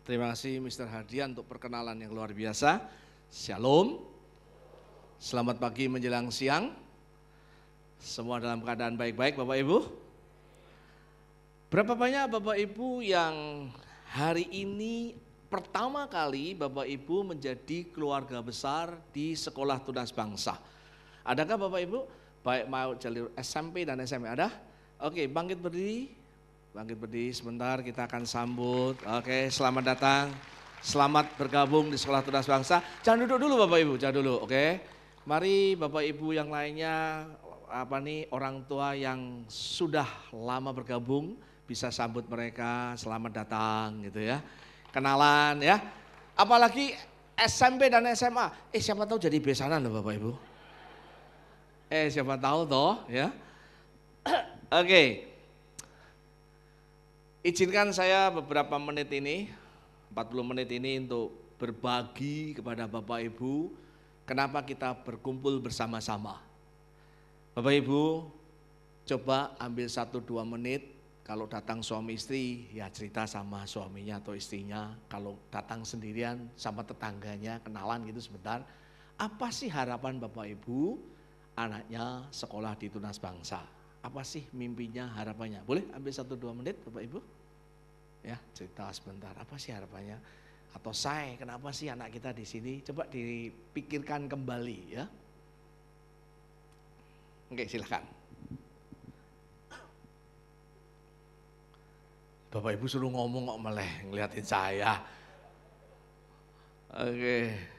Terima kasih Mr. Hardian untuk perkenalan yang luar biasa. Shalom. Selamat pagi menjelang siang. Semua dalam keadaan baik-baik Bapak Ibu? Berapa banyak Bapak Ibu yang hari ini pertama kali Bapak Ibu menjadi keluarga besar di Sekolah Tunas Bangsa? Adakah Bapak Ibu? Baik mau jalur SMP dan SMA ada? Oke, bangkit berdiri. Bangkit berdiri sebentar, kita akan sambut. Oke, selamat datang. Selamat bergabung di Sekolah Tunas Bangsa. Jangan duduk dulu Bapak Ibu, jangan dulu. Oke. Mari Bapak Ibu yang lainnya, orang tua yang sudah lama bergabung bisa sambut mereka, selamat datang gitu ya. Kenalan ya. Apalagi SMP dan SMA. Siapa tahu jadi besanan loh Bapak Ibu. Siapa tahu toh ya. Oke. Izinkan saya beberapa menit ini, 40 menit ini untuk berbagi kepada Bapak Ibu kenapa kita berkumpul bersama-sama. Bapak Ibu coba ambil 1-2 menit, kalau datang suami istri ya cerita sama suaminya atau istrinya, kalau datang sendirian sama tetangganya kenalan gitu sebentar. Apa sih harapan Bapak Ibu anaknya sekolah di Tunas Bangsa? Apa sih mimpinya, harapannya? Boleh ambil 1-2 menit Bapak Ibu? Ya, cerita sebentar. Apa sih harapannya? Atau kenapa sih anak kita di sini? Coba dipikirkan kembali ya. Oke, silakan. Bapak Ibu suruh ngomong kok meleh ngeliatin saya. Oke.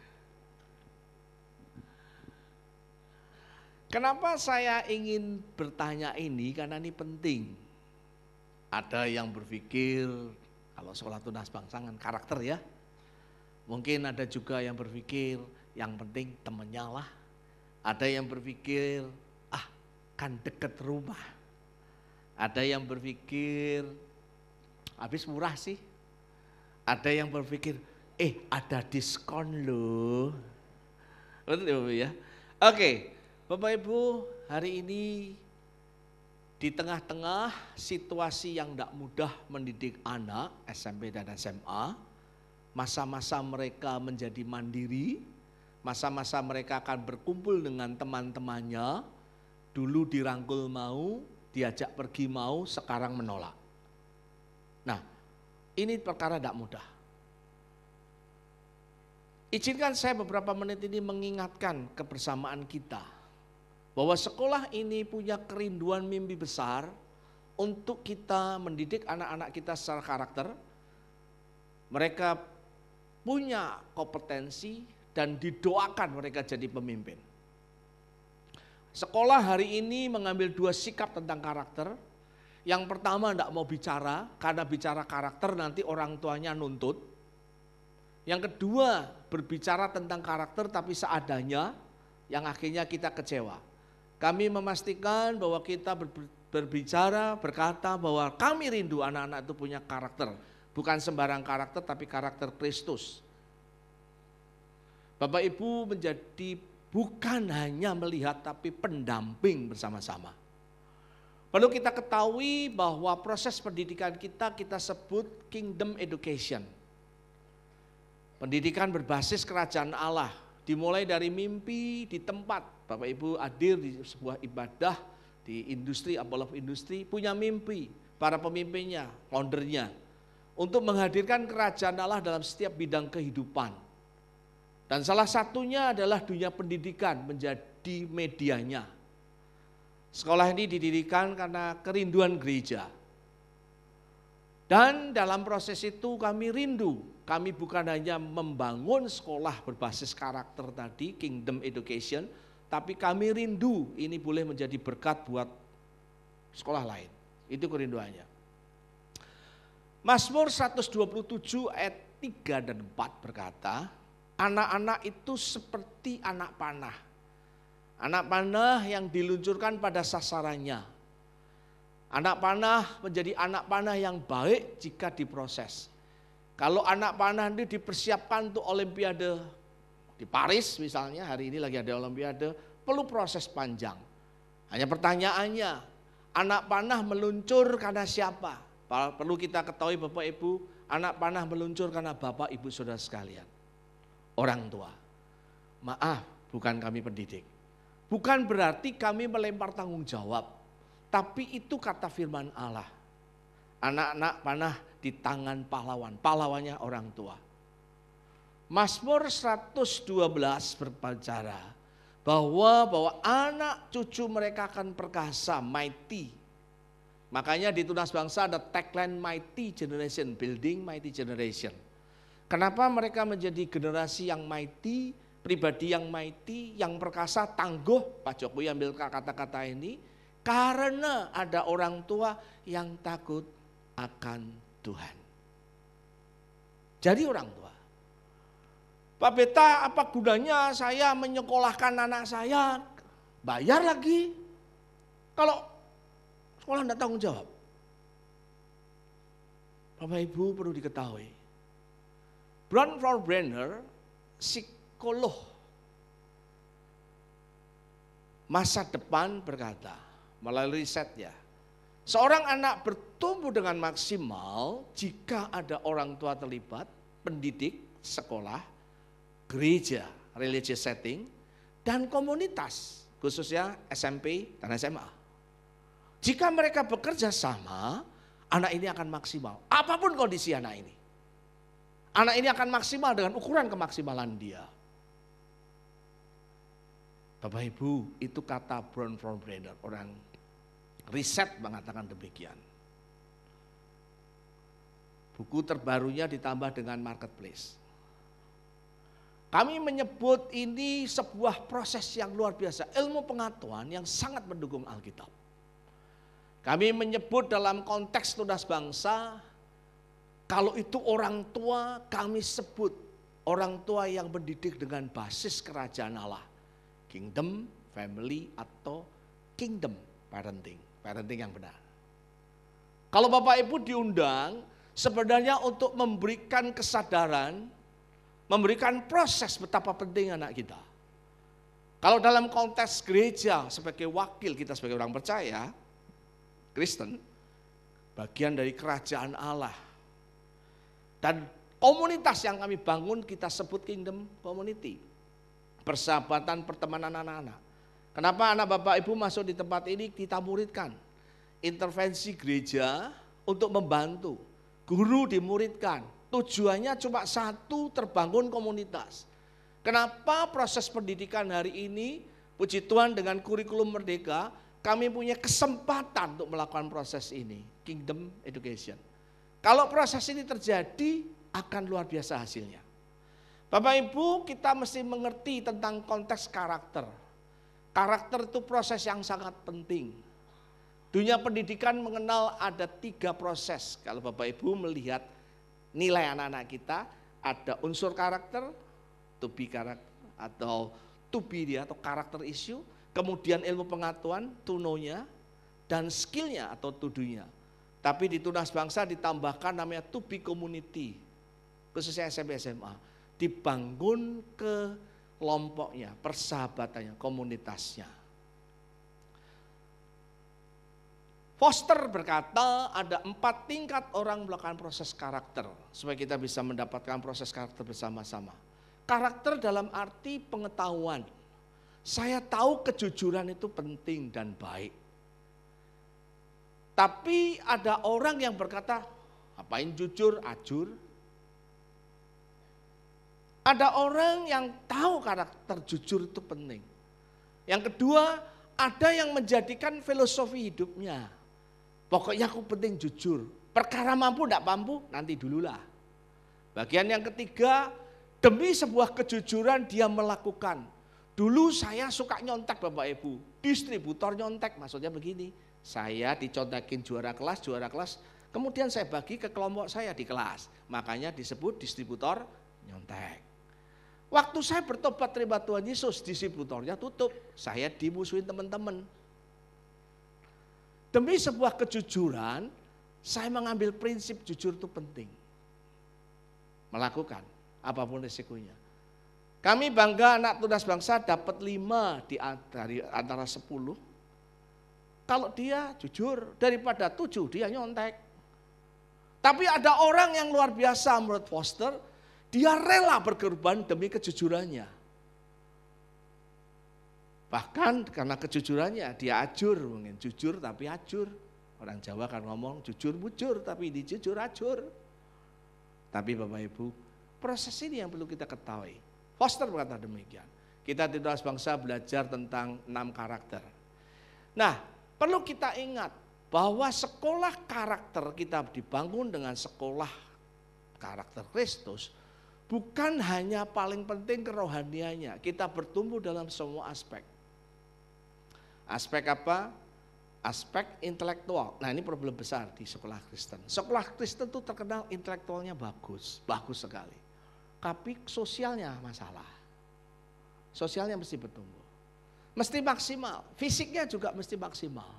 Kenapa saya ingin bertanya ini? Karena ini penting. Ada yang berpikir kalau sekolah Tunas Bangsa kan karakter ya. Mungkin ada juga yang berpikir yang penting temennya lah. Ada yang berpikir kan deket rumah. Ada yang berpikir habis murah sih. Ada yang berpikir ada diskon loh. Betul ya. Oke. Bapak Ibu, hari ini di tengah-tengah situasi yang tidak mudah mendidik anak SMP dan SMA, masa-masa mereka menjadi mandiri, masa-masa mereka akan berkumpul dengan teman-temannya, dulu dirangkul mau, diajak pergi mau, sekarang menolak. Nah, ini perkara tidak mudah. Izinkan saya beberapa menit ini mengingatkan kebersamaan kita. Bahwa sekolah ini punya kerinduan mimpi besar untuk kita mendidik anak-anak kita secara karakter. Mereka punya kompetensi dan didoakan mereka jadi pemimpin. Sekolah hari ini mengambil 2 sikap tentang karakter. Yang pertama tidak mau bicara, karena bicara karakter nanti orang tuanya nuntut. Yang kedua berbicara tentang karakter tapi seadanya, yang akhirnya kita kecewa. Kami memastikan bahwa kita berbicara, berkata bahwa kami rindu anak-anak itu punya karakter. Bukan sembarang karakter tapi karakter Kristus. Bapak Ibu menjadi bukan hanya melihat tapi pendamping bersama-sama. Perlu kita ketahui bahwa proses pendidikan kita sebut kingdom education. Pendidikan berbasis kerajaan Allah. Dimulai dari mimpi di tempat. Bapak Ibu hadir di sebuah ibadah di industri, Apollo Industri, punya mimpi para pemimpinnya, foundernya, untuk menghadirkan kerajaan Allah dalam setiap bidang kehidupan. Dan salah satunya adalah dunia pendidikan menjadi medianya. Sekolah ini didirikan karena kerinduan gereja. Dan dalam proses itu kami rindu, kami bukan hanya membangun sekolah berbasis karakter tadi, kingdom education, tapi kami rindu ini boleh menjadi berkat buat sekolah lain. Itu kerinduannya. Mazmur 127 ayat 3 dan 4 berkata, anak-anak itu seperti anak panah. Anak panah yang diluncurkan pada sasarannya. Anak panah menjadi anak panah yang baik jika diproses. Kalau anak panah ini dipersiapkan untuk olimpiade di Paris misalnya, hari ini lagi ada olimpiade, perlu proses panjang. Hanya pertanyaannya, anak panah meluncur karena siapa? Perlu kita ketahui Bapak Ibu, anak panah meluncur karena bapak ibu saudara sekalian. Orang tua. Maaf, bukan kami pendidik. Bukan berarti kami melempar tanggung jawab. Tapi itu kata firman Allah. Anak-anak panah di tangan pahlawan. Pahlawannya orang tua. Mazmur 112 berbicara bahwa anak cucu mereka akan perkasa, mighty. Makanya di Tunas Bangsa ada tagline mighty generation, building mighty generation. Kenapa mereka menjadi generasi yang mighty, pribadi yang mighty, yang perkasa, tangguh? Pak Jokowi ambil kata-kata ini, karena ada orang tua yang takut akan Tuhan. Jadi orang tua. Pak Beta, apa gunanya saya menyekolahkan anak saya? Bayar lagi. Kalau sekolah tidak tanggung jawab. Bapak Ibu perlu diketahui. Brand Brenner, psikolog masa depan berkata, melalui risetnya, seorang anak bertumbuh dengan maksimal jika ada orang tua terlibat, pendidik, sekolah, gereja, religious setting, dan komunitas, khususnya SMP dan SMA. Jika mereka bekerja sama, anak ini akan maksimal. Apapun kondisi anak ini. Anak ini akan maksimal dengan ukuran kemaksimalan dia. Bapak Ibu, itu kata Brand Brenner, orang riset mengatakan demikian. Buku terbarunya ditambah dengan marketplace. Kami menyebut ini sebuah proses yang luar biasa, ilmu pengetahuan yang sangat mendukung Alkitab. Kami menyebut dalam konteks Tunas Bangsa, kalau itu orang tua, kami sebut orang tua yang mendidik dengan basis kerajaan Allah. Kingdom, family, atau kingdom parenting, parenting yang benar. Kalau Bapak Ibu diundang, sebenarnya untuk memberikan kesadaran, memberikan proses betapa penting anak kita. Kalau dalam konteks gereja sebagai wakil kita sebagai orang percaya, Kristen, bagian dari kerajaan Allah. Dan komunitas yang kami bangun kita sebut kingdom community. Persahabatan pertemanan anak-anak. Kenapa anak Bapak Ibu masuk di tempat ini kita muridkan. Intervensi gereja untuk membantu. Guru dimuridkan. Tujuannya cuma satu, terbangun komunitas. Kenapa proses pendidikan hari ini, puji Tuhan dengan kurikulum Merdeka, kami punya kesempatan untuk melakukan proses ini, Kingdom Education. Kalau proses ini terjadi, akan luar biasa hasilnya. Bapak Ibu, kita mesti mengerti tentang konteks karakter. Karakter itu proses yang sangat penting. Dunia pendidikan mengenal ada 3 proses. Kalau Bapak Ibu melihat nilai anak-anak kita, ada unsur karakter, to be karakter, atau to be dia, atau karakter issue, kemudian ilmu pengetahuan, to know-nya, dan skill-nya atau to do-nya. Tapi di Tunas Bangsa ditambahkan namanya to be community, khususnya SMP SMA, dibangun ke kelompoknya, persahabatannya, komunitasnya. Foster berkata ada 4 tingkat orang melakukan proses karakter supaya kita bisa mendapatkan proses karakter bersama-sama. Karakter dalam arti pengetahuan. Saya tahu kejujuran itu penting dan baik. Tapi ada orang yang berkata, apain jujur, ajur. Ada orang yang tahu karakter jujur itu penting. Yang kedua, ada yang menjadikan filosofi hidupnya. Pokoknya aku penting jujur. Perkara mampu tidak mampu nanti dululah. Bagian yang ketiga, demi sebuah kejujuran dia melakukan. Dulu saya suka nyontek Bapak Ibu. Distributor nyontek maksudnya begini. Saya dicontekin juara kelas. Kemudian saya bagi ke kelompok saya di kelas. Makanya disebut distributor nyontek. Waktu saya bertobat terima Tuhan Yesus, distributornya tutup. Saya dimusuhin teman-teman. Demi sebuah kejujuran, saya mengambil prinsip jujur itu penting. Melakukan apapun risikonya. Kami bangga anak Tunas Bangsa dapat 5 dari antara 10. Kalau dia jujur, daripada 7 dia nyontek. Tapi ada orang yang luar biasa menurut Foster, dia rela berkorban demi kejujurannya. Bahkan karena kejujurannya, dia ajur, mungkin jujur tapi ajur. Orang Jawa kan ngomong jujur bujur, tapi ini jujur ajur. Tapi Bapak Ibu, proses ini yang perlu kita ketahui. Foster berkata demikian. Kita di Tunas Bangsa belajar tentang 6 karakter. Nah, perlu kita ingat bahwa sekolah karakter kita dibangun dengan sekolah karakter Kristus, bukan hanya paling penting kerohaniannya, kita bertumbuh dalam semua aspek. Aspek apa? Aspek intelektual. Nah, ini problem besar di sekolah Kristen. Sekolah Kristen itu terkenal intelektualnya bagus, bagus sekali. Tapi sosialnya masalah. Sosialnya mesti bertumbuh. Mesti maksimal, fisiknya juga mesti maksimal.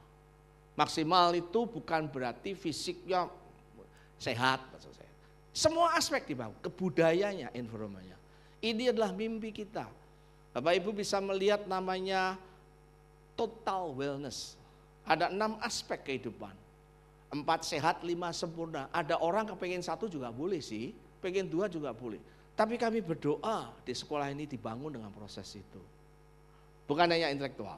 Maksimal itu bukan berarti fisiknya sehat, maksud saya. Semua aspek dibangun, kebudayanya, environment-nya. Ini adalah mimpi kita. Bapak Ibu bisa melihat namanya total wellness. Ada 6 aspek kehidupan. 4 sehat, 5 sempurna. Ada orang kepengen 1 juga boleh sih, pengen 2 juga boleh. Tapi kami berdoa di sekolah ini dibangun dengan proses itu. Bukan hanya intelektual.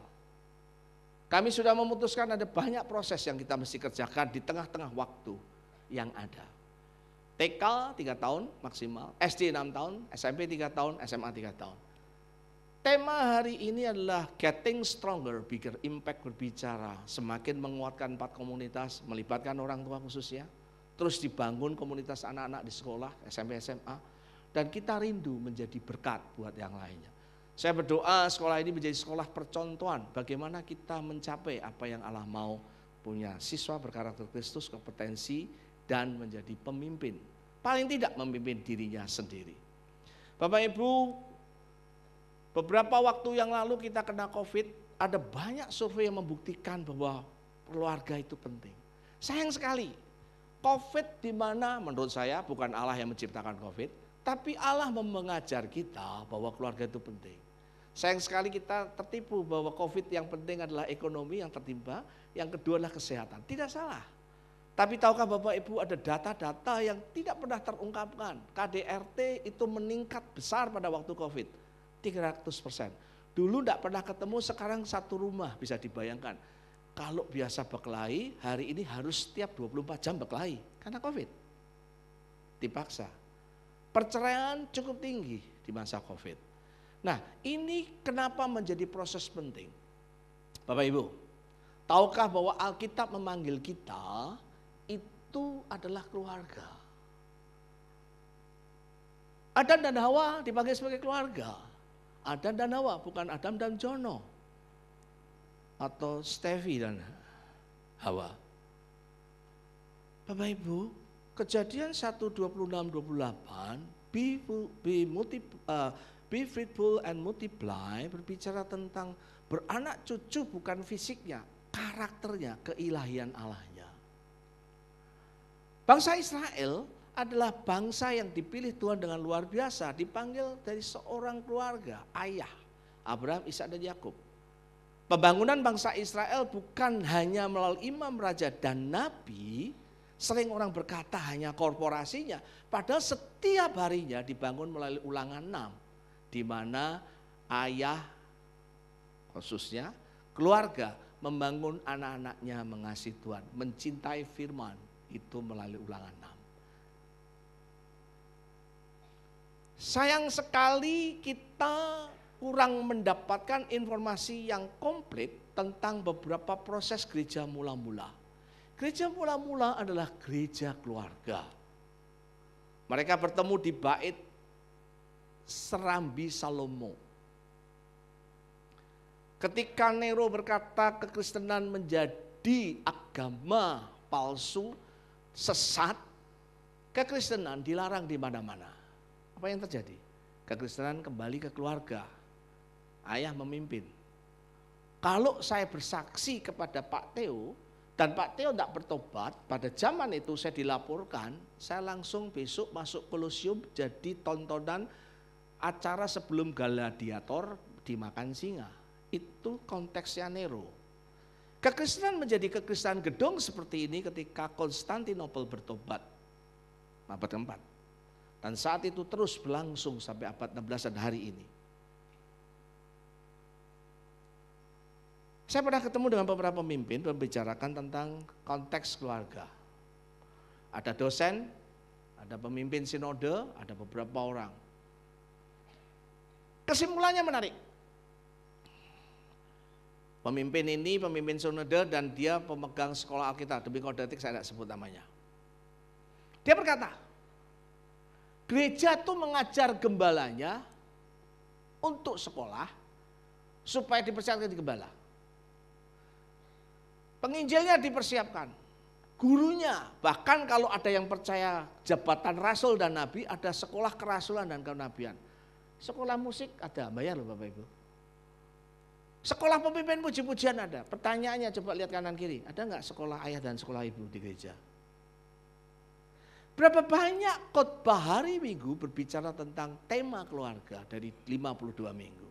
Kami sudah memutuskan ada banyak proses yang kita mesti kerjakan di tengah-tengah waktu yang ada. TK 3 tahun maksimal, SD 6 tahun, SMP 3 tahun, SMA 3 tahun. Tema hari ini adalah Getting Stronger, Bigger Impact, berbicara semakin menguatkan 4 komunitas, melibatkan orang tua khususnya, terus dibangun komunitas anak-anak di sekolah, SMP, SMA, dan kita rindu menjadi berkat buat yang lainnya. Saya berdoa sekolah ini menjadi sekolah percontohan bagaimana kita mencapai apa yang Allah mau, punya siswa berkarakter Kristus, kompetensi, dan menjadi pemimpin. Paling tidak memimpin dirinya sendiri. Bapak Ibu, beberapa waktu yang lalu kita kena COVID, ada banyak survei yang membuktikan bahwa keluarga itu penting. Sayang sekali, COVID di mana menurut saya bukan Allah yang menciptakan COVID, tapi Allah mengajar kita bahwa keluarga itu penting. Sayang sekali kita tertipu bahwa COVID yang penting adalah ekonomi yang tertimpa, yang kedua adalah kesehatan. Tidak salah. Tapi tahukah Bapak Ibu ada data-data yang tidak pernah terungkapkan. KDRT itu meningkat besar pada waktu COVID. 300%. Dulu tidak pernah ketemu, sekarang satu rumah, bisa dibayangkan. Kalau biasa berkelahi, hari ini harus setiap 24 jam berkelahi. Karena COVID. Dipaksa. Perceraian cukup tinggi di masa COVID. Nah, ini kenapa menjadi proses penting? Bapak Ibu, tahukah bahwa Alkitab memanggil kita itu adalah keluarga. Adam dan Hawa dipanggil sebagai keluarga. Adam dan Hawa, bukan Adam dan Jono. Atau Stevi dan Hawa. Bapak Ibu, Kejadian 1:26-28, be fruitful and multiply, berbicara tentang beranak cucu bukan fisiknya, karakternya, keilahian Allahnya. Bangsa Israel adalah bangsa yang dipilih Tuhan dengan luar biasa, dipanggil dari seorang keluarga, ayah, Abraham, Ishak dan Yakub. Pembangunan bangsa Israel bukan hanya melalui imam, raja dan nabi. Sering orang berkata hanya korporasinya, padahal setiap harinya dibangun melalui Ulangan 6, di mana ayah khususnya keluarga membangun anak-anaknya mengasihi Tuhan, mencintai firman, itu melalui Ulangan 6. Sayang sekali kita kurang mendapatkan informasi yang komplit tentang beberapa proses gereja mula-mula. Gereja mula-mula adalah gereja keluarga. Mereka bertemu di bait Serambi Salomo. Ketika Nero berkata kekristenan menjadi agama palsu, sesat, kekristenan dilarang di mana-mana. Apa yang terjadi? Kekristenan kembali ke keluarga. Ayah memimpin. Kalau saya bersaksi kepada Pak Theo, dan Pak Theo tidak bertobat, pada zaman itu saya dilaporkan, saya langsung besok masuk Kolosium jadi tontonan acara sebelum gladiator dimakan singa. Itu konteksnya Nero. Kekristenan menjadi kekristenan gedung seperti ini ketika Konstantinopel bertobat. abad keempat. Dan saat itu terus berlangsung sampai abad 16 dan hari ini. Saya pernah ketemu dengan beberapa pemimpin membicarakan tentang konteks keluarga. Ada dosen, ada pemimpin sinode, ada beberapa orang. Kesimpulannya menarik. Pemimpin ini pemimpin sinode dan dia pemegang sekolah Alkitab, demi kodetik saya tidak sebut namanya. Dia berkata, gereja itu mengajar gembalanya untuk sekolah supaya dipersiapkan di gembala. Penginjilnya dipersiapkan, gurunya, bahkan kalau ada yang percaya jabatan rasul dan nabi, ada sekolah kerasulan dan kenabian. Sekolah musik ada, bayar loh Bapak Ibu. Sekolah pemimpin puji-pujian ada. Pertanyaannya coba lihat kanan kiri, ada enggak sekolah ayah dan sekolah ibu di gereja? Berapa banyak khotbah hari Minggu berbicara tentang tema keluarga dari 52 minggu.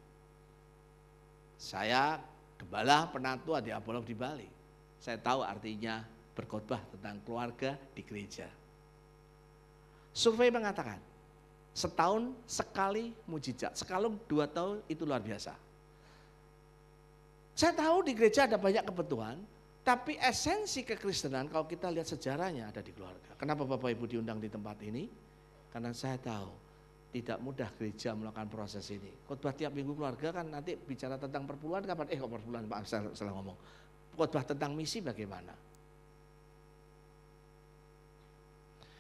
Saya gembala penatu Adi Apolog di Bali. Saya tahu artinya berkhotbah tentang keluarga di gereja. Survei mengatakan, setahun sekali mujizat, sekali 2 tahun itu luar biasa. Saya tahu di gereja ada banyak kebutuhan, tapi esensi kekristenan kalau kita lihat sejarahnya ada di keluarga. Kenapa Bapak Ibu diundang di tempat ini? Karena saya tahu tidak mudah gereja melakukan proses ini. Khotbah tiap minggu keluarga kan nanti bicara tentang perpuluhan kapan? Kok perpuluhan Pak, salah ngomong. Khotbah tentang misi bagaimana?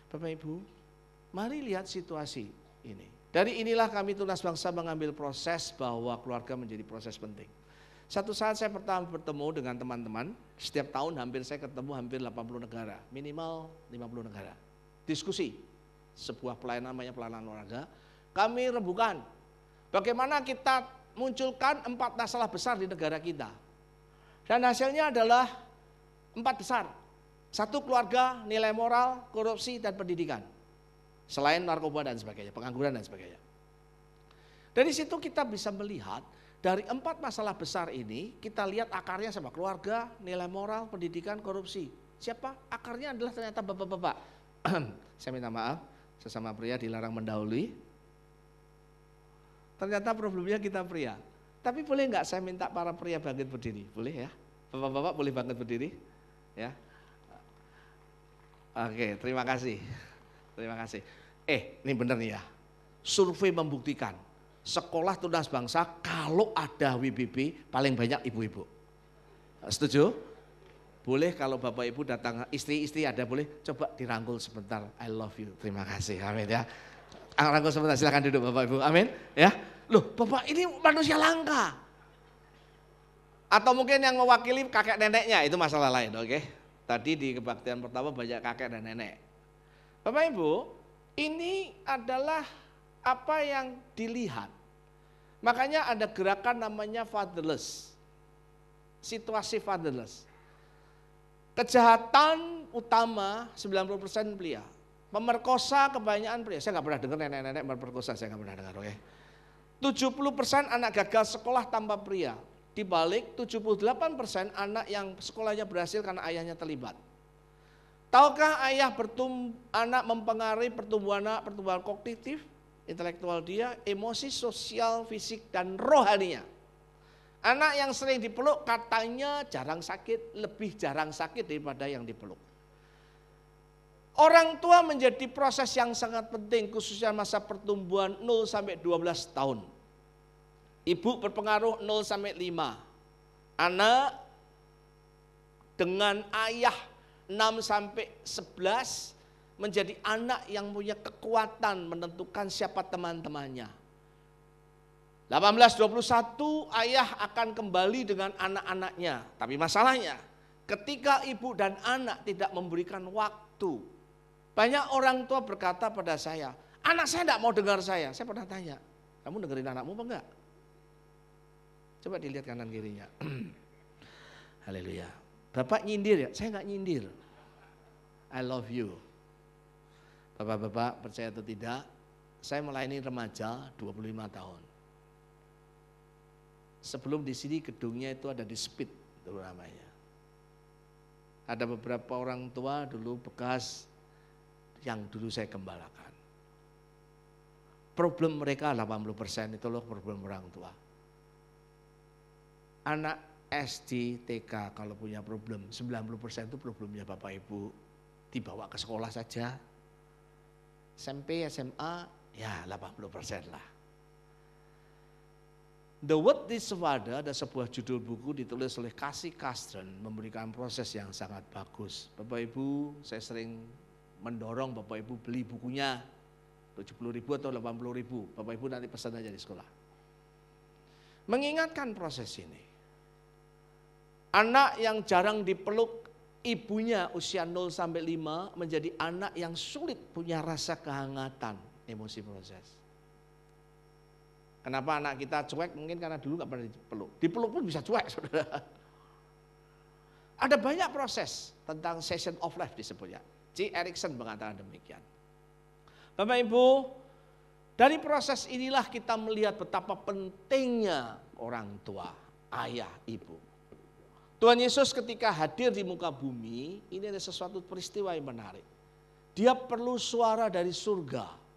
Bapak Ibu, mari lihat situasi ini. Dari inilah kami Tunas Bangsa mengambil proses bahwa keluarga menjadi proses penting. Satu saat saya pertama bertemu dengan teman-teman, setiap tahun saya ketemu hampir 80 negara, minimal 50 negara. Diskusi, sebuah pelayanan namanya pelayanan olahraga. Kami rembukan bagaimana kita munculkan 4 masalah besar di negara kita. Dan hasilnya adalah 4 besar. 1 keluarga, nilai moral, korupsi, dan pendidikan. Selain narkoba dan sebagainya, pengangguran dan sebagainya. Dari situ kita bisa melihat dari 4 masalah besar ini, kita lihat akarnya sama keluarga, nilai moral, pendidikan, korupsi. Siapa? Akarnya adalah ternyata bapak-bapak. Saya minta maaf, sesama pria dilarang mendahului. Ternyata problemnya kita pria. Tapi boleh nggak saya minta para pria bangkit berdiri? Boleh ya? Bapak-bapak boleh bangkit berdiri? Ya. Oke, terima kasih. Terima kasih. Ini benar nih ya. Survei membuktikan sekolah Tunas Bangsa kalau ada WBB paling banyak ibu-ibu. Setuju? Boleh kalau Bapak Ibu datang, istri-istri ada boleh coba dirangkul sebentar. I love you. Terima kasih. Amin ya. Rangkul sebentar, silakan duduk Bapak Ibu. Amin. Ya. Loh, Bapak ini manusia langka. Atau mungkin yang mewakili kakek neneknya, itu masalah lain, oke? Tadi di kebaktian pertama banyak kakek dan nenek. Bapak Ibu, ini adalah apa yang dilihat. Makanya ada gerakan namanya fatherless. Situasi fatherless. Kejahatan utama 90% pria. Pemerkosa kebanyakan pria. Saya nggak pernah dengar nenek-nenek memperkosa, saya nggak pernah dengar, oke? 70% anak gagal sekolah tanpa pria. Dibalik 78% anak yang sekolahnya berhasil karena ayahnya terlibat. Tahukah anak mempengaruhi pertumbuhan kognitif, intelektual dia, emosi, sosial, fisik, dan rohaninya. Anak yang sering dipeluk katanya jarang sakit, lebih jarang sakit daripada yang dipeluk. Orang tua menjadi proses yang sangat penting khususnya masa pertumbuhan 0 sampai 12 tahun. Ibu berpengaruh 0 sampai 5. Anak dengan ayah 6 sampai 11 menjadi anak yang punya kekuatan menentukan siapa teman-temannya. 18-21 ayah akan kembali dengan anak-anaknya. Tapi masalahnya ketika ibu dan anak tidak memberikan waktu. Banyak orang tua berkata pada saya, anak saya tidak mau dengar saya. Saya pernah tanya, kamu dengerin anakmu apa enggak? Coba dilihat kanan kirinya. Haleluya. Bapak nyindir ya? Saya enggak nyindir. I love you. Bapak-bapak percaya atau tidak, saya melayani remaja 25 tahun. Sebelum di sini gedungnya itu ada di Speed dulu namanya. Ada beberapa orang tua dulu bekas yang dulu saya gembalakan. Problem mereka 80% itu loh problem orang tua. Anak SD, TK kalau punya problem, 90% itu problemnya Bapak Ibu. Dibawa ke sekolah saja. SMP, SMA, ya 80% lah. The Word is Father, ada sebuah judul buku ditulis oleh Cassie Castron, memberikan proses yang sangat bagus. Bapak Ibu, saya sering mendorong Bapak Ibu beli bukunya, 70.000 atau 80.000. Bapak Ibu nanti pesan aja di sekolah. Mengingatkan proses ini. Anak yang jarang dipeluk ibunya usia 0 sampai 5 menjadi anak yang sulit punya rasa kehangatan emosi proses. Kenapa anak kita cuek? Mungkin karena dulu nggak pernah dipeluk. Dipeluk pun bisa cuek, saudara. Ada banyak proses tentang season of life disebutnya. C. Erikson mengatakan demikian. Bapak Ibu, dari proses inilah kita melihat betapa pentingnya orang tua, ayah, ibu. Tuhan Yesus ketika hadir di muka bumi, ini ada sesuatu peristiwa yang menarik. Dia perlu suara dari surga.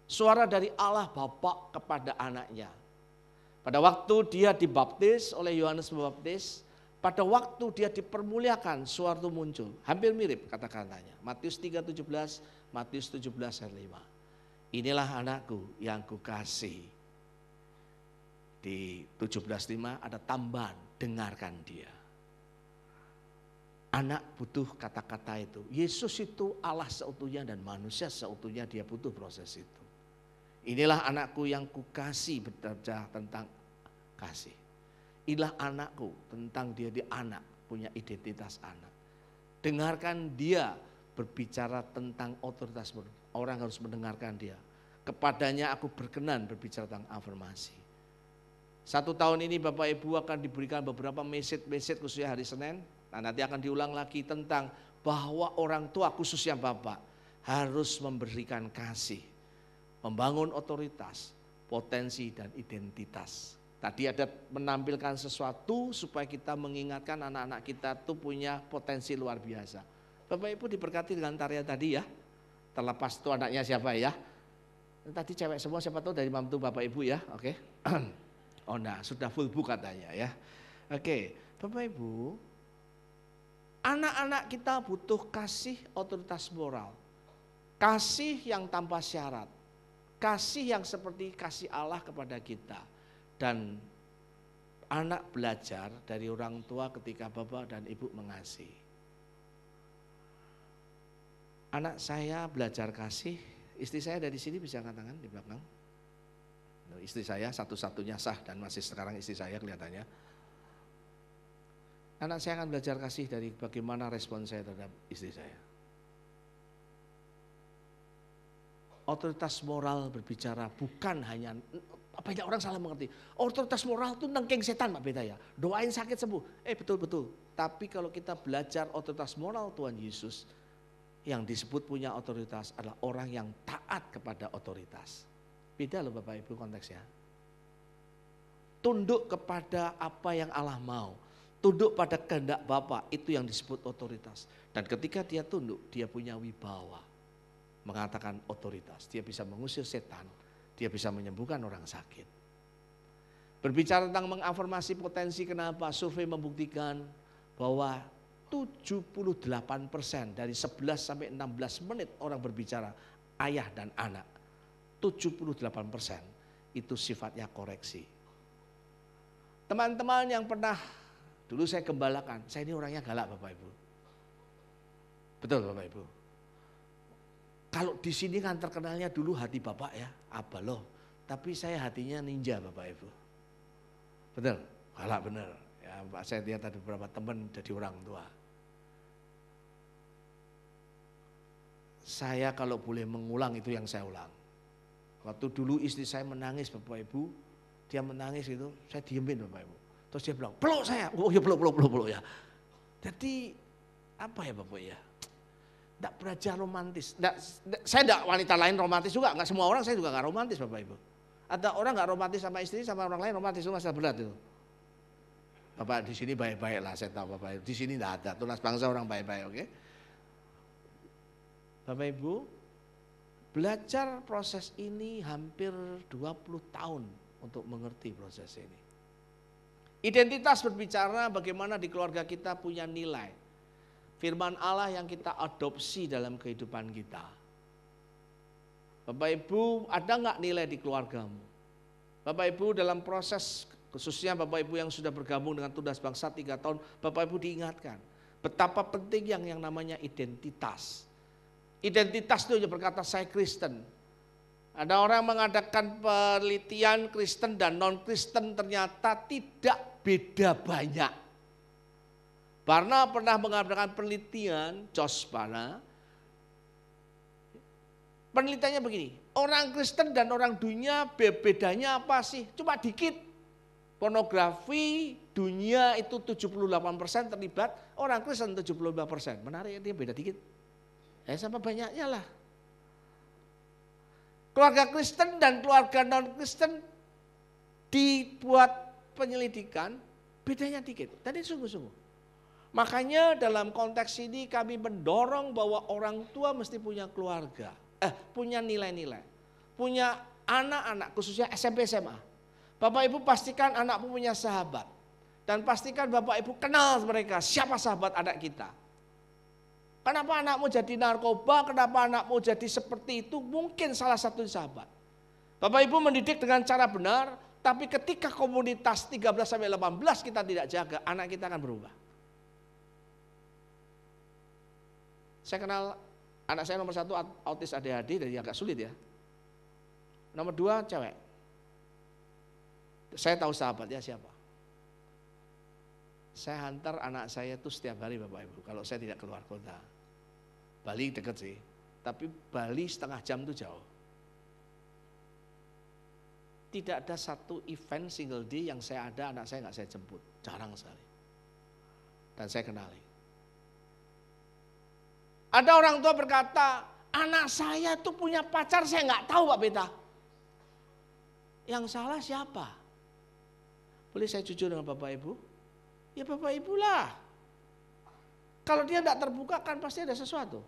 Suara dari Allah Bapa kepada anaknya. Pada waktu dia dibaptis oleh Yohanes Pembaptis, pada waktu dia dipermuliakan, suara itu muncul. Hampir mirip kata-katanya. Matius 3:17, Matius 17 ayat 5. Inilah anakku yang kukasih. Di 17:5 ada tambahan, dengarkan dia. Anak butuh kata-kata itu. Yesus itu Allah seutuhnya dan manusia seutuhnya, dia butuh proses itu. Inilah anakku yang kukasih, berbicara tentang kasih. Inilah anakku, tentang dia di anak, punya identitas anak. Dengarkan dia berbicara tentang otoritas, orang harus mendengarkan dia. Kepadanya aku berkenan berbicara tentang afirmasi. 1 tahun ini Bapak Ibu akan diberikan beberapa message khususnya hari Senin. Nah, nanti akan diulang lagi tentang bahwa orang tua khususnya Bapak harus memberikan kasih, membangun otoritas, potensi dan identitas. Tadi ada menampilkan sesuatu supaya kita mengingatkan anak-anak kita tuh punya potensi luar biasa. Bapak Ibu diberkati dengan tarian tadi ya. Terlepas itu anaknya siapa ya. Tadi cewek semua, siapa tahu dari mantu Bapak Ibu ya. Oke. Oh nah, sudah full book katanya ya. Oke, Bapak Ibu, anak-anak kita butuh kasih otoritas moral. Kasih yang tanpa syarat. Kasih yang seperti kasih Allah kepada kita. Dan anak belajar dari orang tua ketika bapak dan ibu mengasihi. Anak saya belajar kasih, istri saya dari sini bisa angkat tangan di belakang. Istri saya satu-satunya sah dan masih sekarang istri saya kelihatannya. Anak saya akan belajar kasih dari bagaimana respon saya terhadap istri saya. Otoritas moral berbicara bukan hanya, banyak orang salah mengerti. Otoritas moral itu nengking setan Pak Beta ya. Doain sakit sembuh. Betul-betul. Tapi kalau kita belajar otoritas moral Tuhan Yesus, yang disebut punya otoritas adalah orang yang taat kepada otoritas. Beda loh Bapak Ibu konteksnya. Tunduk kepada apa yang Allah mau. Tunduk pada kehendak Bapa, itu yang disebut otoritas. Dan ketika dia tunduk, dia punya wibawa. Mengatakan otoritas. Dia bisa mengusir setan. Dia bisa menyembuhkan orang sakit. Berbicara tentang mengafirmasi potensi, kenapa? Survei membuktikan bahwa 78% dari 11 sampai 16 menit orang berbicara ayah dan anak. 78% itu sifatnya koreksi. Teman-teman yang pernah, dulu saya gembalakan, saya ini orangnya galak Bapak Ibu. Betul Bapak Ibu. Kalau di sini kan terkenalnya dulu hati Bapak ya, Abah loh. Tapi saya hatinya ninja Bapak Ibu. Betul, galak bener. Ya, Pak, saya lihat ada beberapa teman jadi orang tua. Saya kalau boleh mengulang itu yang saya ulang. Waktu dulu istri saya menangis Bapak Ibu, dia menangis itu, saya diemin Bapak Ibu. Terus dia bilang, peluk saya. Oh ya peluk ya. Jadi apa ya Bapak ya? Tidak belajar romantis. Saya tidak wanita lain romantis juga, nggak semua orang saya juga nggak romantis Bapak Ibu. Ada orang nggak romantis sama istri, sama orang lain romantis itu masalah berat itu. Bapak di sini baik-baik lah, saya tahu Bapak. Di sini tidak ada tunas bangsa orang baik-baik, oke? Bapak Ibu, belajar proses ini hampir 20 tahun untuk mengerti proses ini. Identitas berbicara bagaimana di keluarga kita punya nilai. Firman Allah yang kita adopsi dalam kehidupan kita. Bapak Ibu, ada nggak nilai di keluargamu? Bapak Ibu dalam proses, khususnya Bapak Ibu yang sudah bergabung dengan Tunas Bangsa 3 tahun, Bapak Ibu diingatkan betapa penting yang namanya identitas. Identitas itu berkata saya Kristen. Ada orang mengadakan penelitian Kristen dan non-Kristen ternyata tidak beda banyak. Barna pernah mengadakan penelitian, Josh Barna. Penelitiannya begini, orang Kristen dan orang dunia bedanya apa sih? Cuma dikit. Pornografi dunia itu 78% terlibat, orang Kristen 75%. Menarik, dia beda dikit. Sama banyaknya lah. Keluarga Kristen dan keluarga non-Kristen dibuat penyelidikan, bedanya dikit. Tadi sungguh-sungguh. Makanya dalam konteks ini kami mendorong bahwa orang tua mesti punya keluarga, punya nilai-nilai, punya anak-anak khususnya SMP SMA. Bapak Ibu pastikan anakmu punya sahabat dan pastikan Bapak Ibu kenal mereka, siapa sahabat anak kita. Kenapa anakmu jadi narkoba, kenapa anakmu jadi seperti itu, mungkin salah satu sahabat. Bapak Ibu mendidik dengan cara benar, tapi ketika komunitas 13-18 kita tidak jaga, anak kita akan berubah. Saya kenal anak saya nomor 1 autis ADHD, jadi agak sulit ya. Nomor 2 cewek. Saya tahu sahabatnya siapa. Saya hantar anak saya itu setiap hari Bapak Ibu, kalau saya tidak keluar kota. Bali dekat sih, tapi Bali setengah jam itu jauh. Tidak ada satu event single day yang saya ada, anak saya nggak saya jemput, jarang sekali. Dan saya kenali. Ada orang tua berkata, anak saya tuh punya pacar, saya nggak tahu Pak Beta. Yang salah siapa? Boleh saya jujur dengan Bapak Ibu? Ya Bapak Ibu lah. Kalau dia tidak terbuka kan pasti ada sesuatu.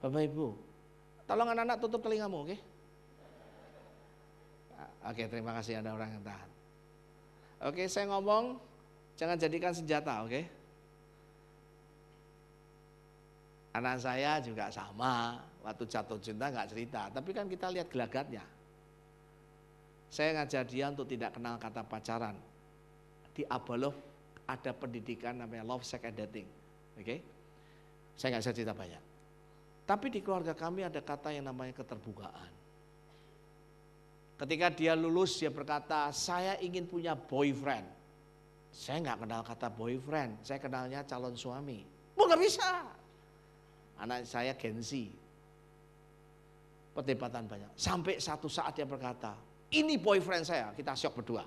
Bapak Ibu, tolong anak-anak tutup telingamu, oke? Oke, terima kasih ada orang yang tahan. Oke, saya ngomong, jangan jadikan senjata, oke? Anak saya juga sama, waktu jatuh cinta nggak cerita, tapi kan kita lihat gelagatnya. Saya ngajak dia untuk tidak kenal kata pacaran. Di Abalov ada pendidikan namanya love, sex, and dating. Oke? Saya nggak bisa cerita banyak. Tapi di keluarga kami ada kata yang namanya keterbukaan. Ketika dia lulus dia berkata, saya ingin punya boyfriend. Saya nggak kenal kata boyfriend, saya kenalnya calon suami. Nggak bisa. Anak saya Gen Z. Perdebatan banyak. Sampai satu saat dia berkata, ini boyfriend saya, kita syok berdua.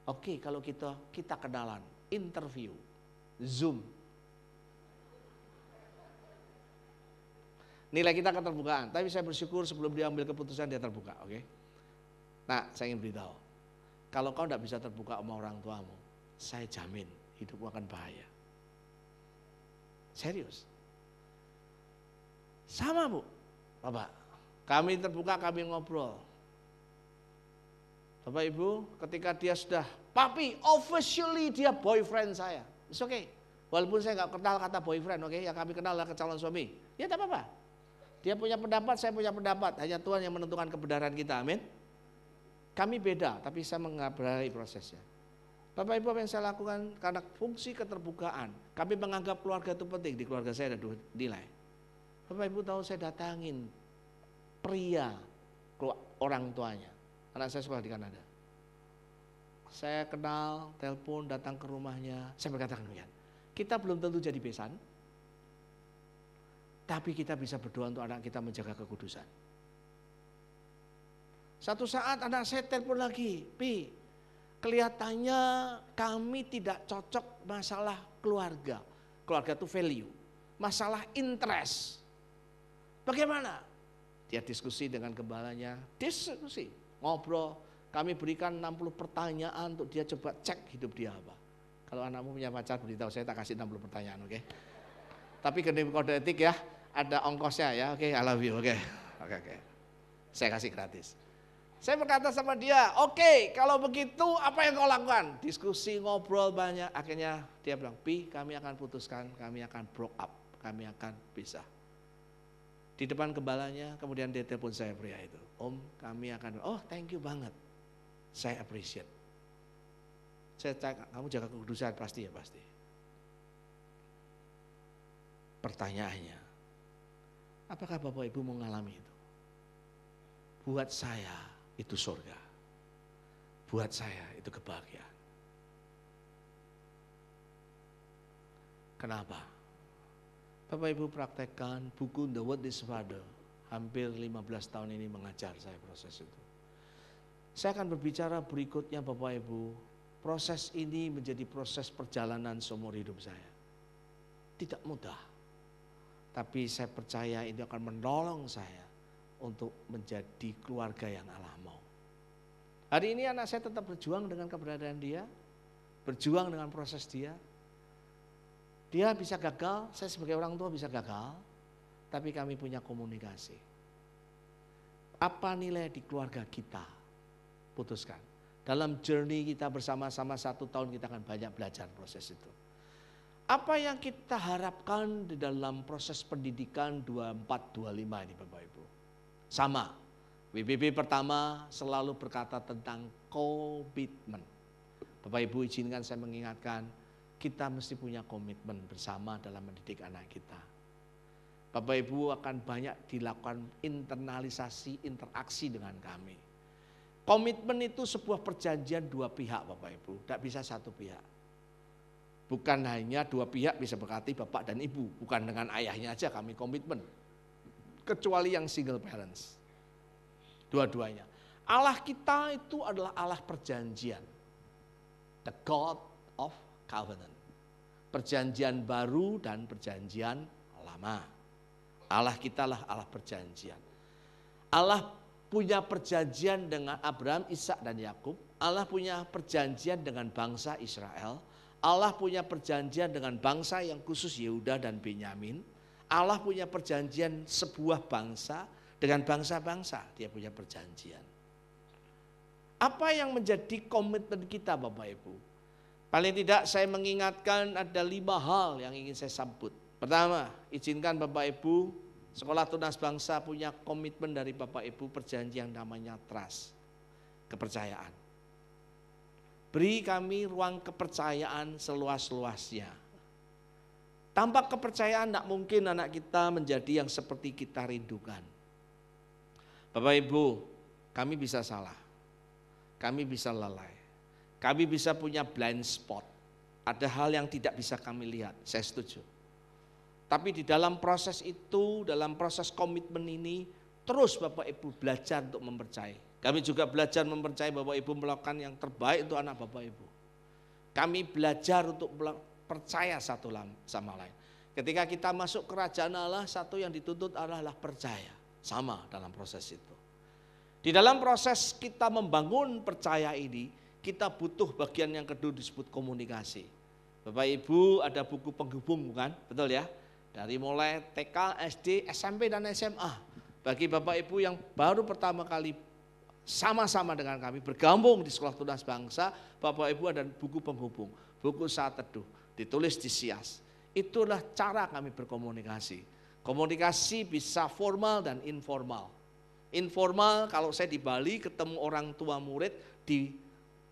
Oke, kalau kita kenalan, interview, Zoom. Nilai kita keterbukaan, tapi saya bersyukur sebelum dia ambil keputusan dia terbuka, oke? Nah, saya ingin beritahu, kalau kau tidak bisa terbuka sama orang tuamu, saya jamin hidupmu akan bahaya. Serius. Sama Bu, Bapak, kami terbuka, kami ngobrol. Bapak Ibu, ketika dia sudah, papi, officially dia boyfriend saya. It's okay. Walaupun saya nggak kenal kata boyfriend, oke? Yang kami kenal adalah calon suami. Ya tak apa-apa. Dia punya pendapat, saya punya pendapat. Hanya Tuhan yang menentukan kebenaran kita, amin. Kami beda, tapi saya menghargai prosesnya. Bapak Ibu, apa yang saya lakukan karena fungsi keterbukaan. Kami menganggap keluarga itu penting. Di keluarga saya ada 2 nilai. Bapak Ibu tahu saya datangin pria orang tuanya. Anak saya sekolah di Kanada. Saya kenal, telepon, datang ke rumahnya. Saya berkatakan demikian. Kita belum tentu jadi besan. Tapi kita bisa berdoa untuk anak kita menjaga kekudusan. Satu saat anak saya telepon lagi. Pi, kelihatannya kami tidak cocok masalah keluarga. Keluarga itu value. Masalah interest. Bagaimana? Dia diskusi dengan gembalanya. Diskusi. Ngobrol, kami berikan 60 pertanyaan untuk dia coba cek hidup dia apa. Kalau anakmu punya pacar, beritahu saya tak kasih 60 pertanyaan, oke? Tapi kode etik ya, ada ongkosnya ya. Oke, I love you. Oke. Saya kasih gratis. Saya berkata sama dia, oke, kalau begitu apa yang kau lakukan? Diskusi, ngobrol banyak. Akhirnya dia bilang, Pi, kami akan putuskan, kami akan broke up, kami akan pisah. Di depan gembalanya, kemudian dia telepon saya pria itu. Om, kami akan, oh thank you banget. Saya appreciate. Saya cakap, kamu jaga kekudusan pasti ya pasti. Pertanyaannya, apakah Bapak Ibu mengalami itu? Buat saya itu surga. Buat saya itu kebahagiaan. Kenapa? Bapak Ibu praktekkan buku The Word is Father. Hampir 15 tahun ini mengajar saya proses itu. Saya akan berbicara berikutnya Bapak Ibu. Proses ini menjadi proses perjalanan seumur hidup saya. Tidak mudah. Tapi saya percaya ini akan menolong saya untuk menjadi keluarga yang Allah mau. Hari ini anak saya tetap berjuang dengan keberadaan dia, berjuang dengan proses dia. Dia bisa gagal, saya sebagai orang tua bisa gagal, tapi kami punya komunikasi. Apa nilai di keluarga kita? Putuskan. Dalam journey kita bersama-sama 1 tahun kita akan banyak belajar proses itu. Apa yang kita harapkan di dalam proses pendidikan 24-25 ini Bapak Ibu? Sama, WBB pertama selalu berkata tentang komitmen. Bapak Ibu izinkan saya mengingatkan, kita mesti punya komitmen bersama dalam mendidik anak kita. Bapak Ibu akan banyak dilakukan internalisasi, interaksi dengan kami. Komitmen itu sebuah perjanjian 2 pihak Bapak Ibu, tidak bisa 1 pihak. Bukan hanya 2 pihak bisa berarti bapak dan ibu, bukan dengan ayahnya aja kami komitmen. Kecuali yang single parents. Dua-duanya. Allah kita itu adalah Allah perjanjian. The God of Covenant. Perjanjian baru dan perjanjian lama. Allah kita lah Allah perjanjian. Allah punya perjanjian dengan Abraham, Ishak dan Yakub. Allah punya perjanjian dengan bangsa Israel. Allah punya perjanjian dengan bangsa yang khusus Yehuda dan Benyamin. Allah punya perjanjian sebuah bangsa dengan bangsa-bangsa. Dia punya perjanjian. Apa yang menjadi komitmen kita Bapak Ibu? Paling tidak saya mengingatkan ada 5 hal yang ingin saya sambut. Pertama, izinkan Bapak Ibu, Sekolah Tunas Bangsa punya komitmen dari Bapak Ibu perjanjian yang namanya trust. Kepercayaan. Beri kami ruang kepercayaan seluas-luasnya. Tanpa kepercayaan tidak mungkin anak kita menjadi yang seperti kita rindukan. Bapak Ibu, kami bisa salah. Kami bisa lalai. Kami bisa punya blind spot. Ada hal yang tidak bisa kami lihat, saya setuju. Tapi di dalam proses itu, dalam proses komitmen ini, terus Bapak Ibu belajar untuk mempercayai. Kami juga belajar mempercayai Bapak Ibu melakukan yang terbaik untuk anak Bapak Ibu. Kami belajar untuk percaya satu sama lain. Ketika kita masuk kerajaan Allah, satu yang dituntut adalah percaya. Sama dalam proses itu. Di dalam proses kita membangun percaya ini, kita butuh bagian yang kedua disebut komunikasi. Bapak Ibu ada buku penghubung bukan? Betul ya? Dari mulai TK, SD, SMP dan SMA. Bagi Bapak Ibu yang baru pertama kali sama-sama dengan kami bergabung di Sekolah Tunas Bangsa, Bapak Ibu ada buku penghubung, buku Saat Teduh, ditulis di SIAS. Itulah cara kami berkomunikasi. Komunikasi bisa formal dan informal. Informal kalau saya di Bali ketemu orang tua murid di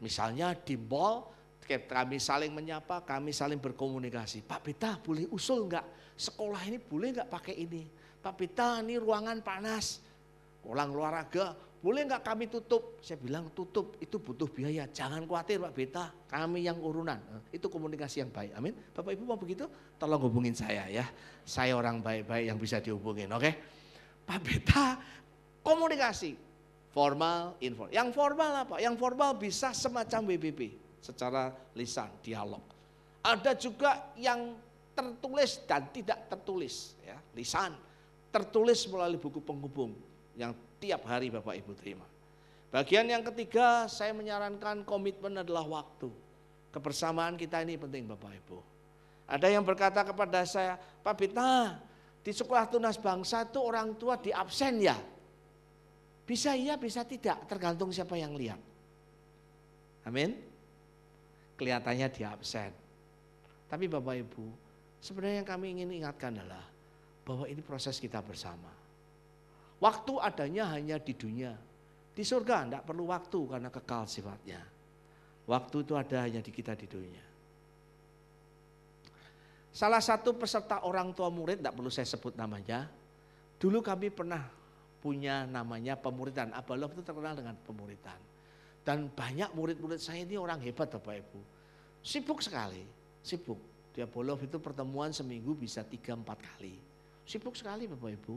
misalnya di mall, kami saling menyapa, kami saling berkomunikasi. Pak Beta boleh usul enggak? Sekolah ini boleh enggak pakai ini? Pak Beta ini ruangan panas, ulang olahraga, boleh enggak kami tutup? Saya bilang tutup itu butuh biaya, jangan khawatir Pak Beta, kami yang urunan. Itu komunikasi yang baik, amin. Bapak Ibu mau begitu? Tolong hubungin saya ya, saya orang baik-baik yang bisa dihubungin, oke? Pak Beta, komunikasi, formal, informal. Yang formal apa? Yang formal bisa semacam WBB, secara lisan, dialog. Ada juga yang tertulis dan tidak tertulis, ya, lisan. Tertulis melalui buku penghubung yang tiap hari Bapak Ibu terima. Bagian yang ketiga saya menyarankan komitmen adalah waktu. Kebersamaan kita ini penting Bapak Ibu. Ada yang berkata kepada saya, Pak Bita, di sekolah tunas bangsa itu orang tua di absen ya? Bisa iya, bisa tidak, tergantung siapa yang lihat. Amin. Kelihatannya di absen. Tapi Bapak Ibu, sebenarnya yang kami ingin ingatkan adalah bahwa ini proses kita bersama. Waktu adanya hanya di dunia. Di surga tidak perlu waktu karena kekal sifatnya. Waktu itu ada hanya di kita di dunia. Salah satu peserta orang tua murid, tidak perlu saya sebut namanya. Dulu kami pernah punya namanya pemuridan. Abah Love itu terkenal dengan pemuridan. Dan banyak murid-murid saya ini orang hebat Bapak Ibu. Sibuk sekali, sibuk. Di Abah Love itu pertemuan seminggu bisa 3-4 kali. Sibuk sekali Bapak Ibu.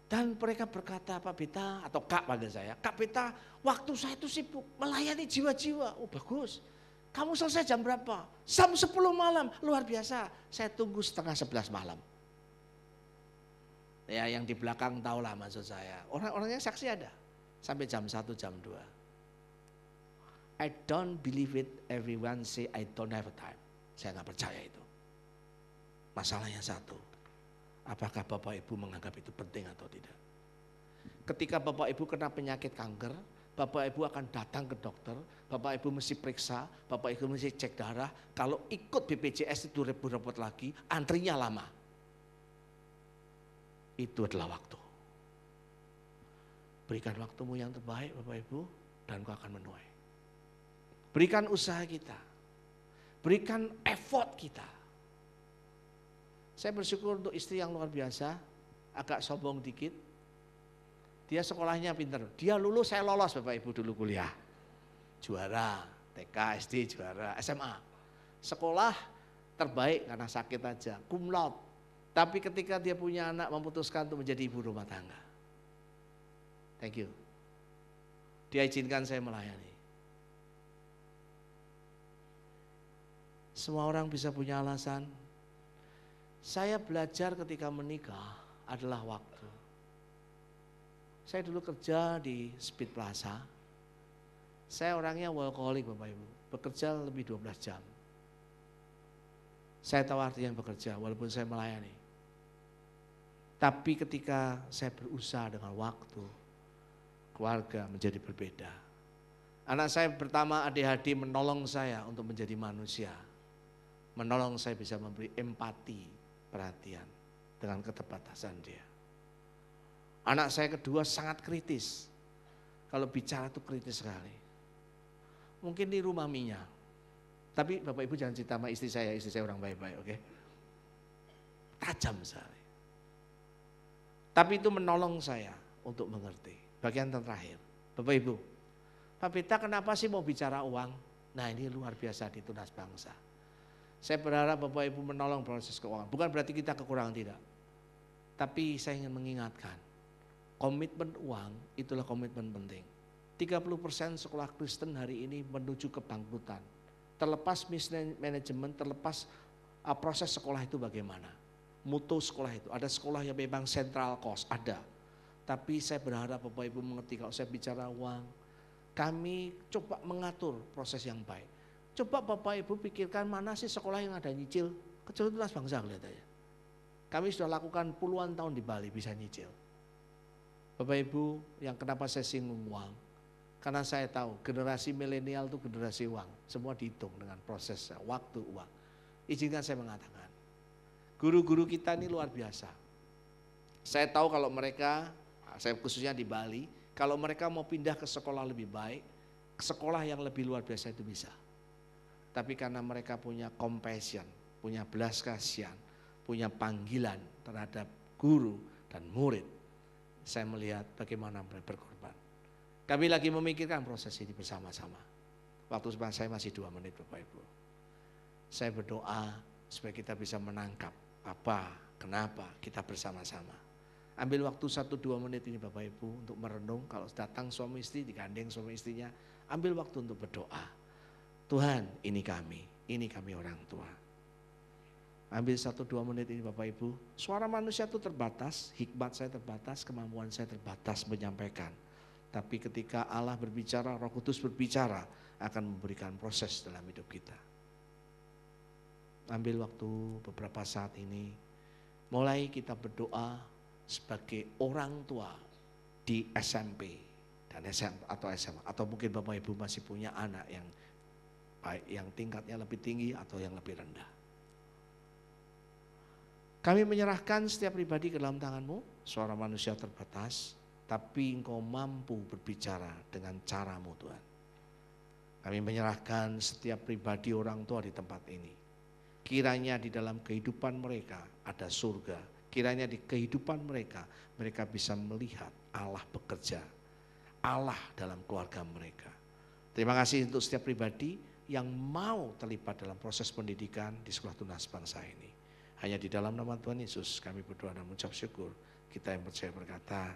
Dan mereka berkata, Pak Bita atau Kak pada saya, Kak Bita, waktu saya itu sibuk melayani jiwa-jiwa. Oh bagus, kamu selesai jam berapa? Jam 10 malam, luar biasa. Saya tunggu setengah 11 malam. Ya yang di belakang tahulah maksud saya. Orang-orangnya saksi ada, sampai jam 1, jam 2. I don't believe it, everyone say I don't have a time. Saya nggak percaya itu. Masalahnya satu. Apakah Bapak Ibu menganggap itu penting atau tidak? Ketika Bapak Ibu kena penyakit kanker, Bapak Ibu akan datang ke dokter, Bapak Ibu mesti periksa, Bapak Ibu mesti cek darah. Kalau ikut BPJS itu repot-repot lagi, antrinya lama. Itu adalah waktu. Berikan waktumu yang terbaik Bapak Ibu, dan kau akan menuai. Berikan usaha kita, berikan effort kita. Saya bersyukur untuk istri yang luar biasa, agak sombong dikit. Dia sekolahnya pinter, dia lulus, saya lolos Bapak Ibu dulu kuliah. Juara, TK, SD juara, SMA. Sekolah terbaik karena sakit aja, cum laude. Tapi ketika dia punya anak memutuskan untuk menjadi ibu rumah tangga. Thank you. Dia izinkan saya melayani. Semua orang bisa punya alasan. Saya belajar ketika menikah adalah waktu. Saya dulu kerja di Speed Plaza. Saya orangnya workaholic Bapak Ibu. Bekerja lebih 12 jam. Saya tahu arti yang bekerja walaupun saya melayani. Tapi ketika saya berusaha dengan waktu, keluarga menjadi berbeda. Anak saya pertama ADHD menolong saya untuk menjadi manusia. Menolong saya bisa memberi empati, perhatian dengan keterbatasan dia. Anak saya kedua sangat kritis. Kalau bicara itu kritis sekali. Mungkin di rumah maminya. Tapi Bapak Ibu jangan cerita sama istri saya orang baik-baik, oke? Tajam sekali. Tapi itu menolong saya untuk mengerti. Bagian terakhir, Bapak Ibu, Pak Bita kenapa sih mau bicara uang? Nah ini luar biasa di Tunas Bangsa. Saya berharap Bapak Ibu menolong proses keuangan. Bukan berarti kita kekurangan, tidak. Tapi saya ingin mengingatkan, komitmen uang itulah komitmen penting. 30% sekolah Kristen hari ini menuju kebangkrutan. Terlepas manajemen, terlepas proses sekolah itu bagaimana. Mutu sekolah itu, ada sekolah yang memang central cost, ada. Tapi saya berharap Bapak Ibu mengerti kalau saya bicara uang, kami coba mengatur proses yang baik. Coba Bapak Ibu pikirkan mana sih sekolah yang ada nyicil, kecuali Tunas Bangsa kelihatannya. Kami sudah lakukan puluhan tahun di Bali bisa nyicil. Bapak Ibu yang kenapa saya singgung uang, karena saya tahu generasi milenial itu generasi uang, semua dihitung dengan proses waktu uang. Izinkan saya mengatakan, guru-guru kita ini luar biasa. Saya tahu kalau mereka, saya khususnya di Bali, kalau mereka mau pindah ke sekolah lebih baik, sekolah yang lebih luar biasa itu bisa. Tapi karena mereka punya compassion, punya belas kasihan, punya panggilan terhadap guru dan murid, saya melihat bagaimana mereka berkorban. Kami lagi memikirkan proses ini bersama-sama. Waktu saya masih 2 menit Bapak Ibu. Saya berdoa supaya kita bisa menangkap apa, kenapa kita bersama-sama. Ambil waktu 1-2 menit ini Bapak Ibu untuk merenung. Kalau datang suami istri, digandeng suami istrinya, ambil waktu untuk berdoa. Tuhan, ini kami orang tua. Ambil 1-2 menit ini Bapak Ibu. Suara manusia itu terbatas, hikmat saya terbatas, kemampuan saya terbatas menyampaikan. Tapi ketika Allah berbicara, Roh Kudus berbicara, akan memberikan proses dalam hidup kita. ambil waktu beberapa saat ini, mulai kita berdoa sebagai orang tua di SMP dan SMA atau mungkin Bapak Ibu masih punya anak yang baik yang tingkatnya lebih tinggi atau yang lebih rendah. Kami menyerahkan setiap pribadi ke dalam tangan-Mu, seorang manusia terbatas, tapi Engkau mampu berbicara dengan cara-Mu Tuhan. Kami menyerahkan setiap pribadi orang tua di tempat ini. Kiranya di dalam kehidupan mereka ada surga. Kiranya di kehidupan mereka, mereka bisa melihat Allah bekerja. Allah dalam keluarga mereka. Terima kasih untuk setiap pribadi yang mau terlibat dalam proses pendidikan di Sekolah Tunas Bangsa ini. Hanya di dalam nama Tuhan Yesus kami berdoa dan mengucap syukur. Kita yang percaya berkata,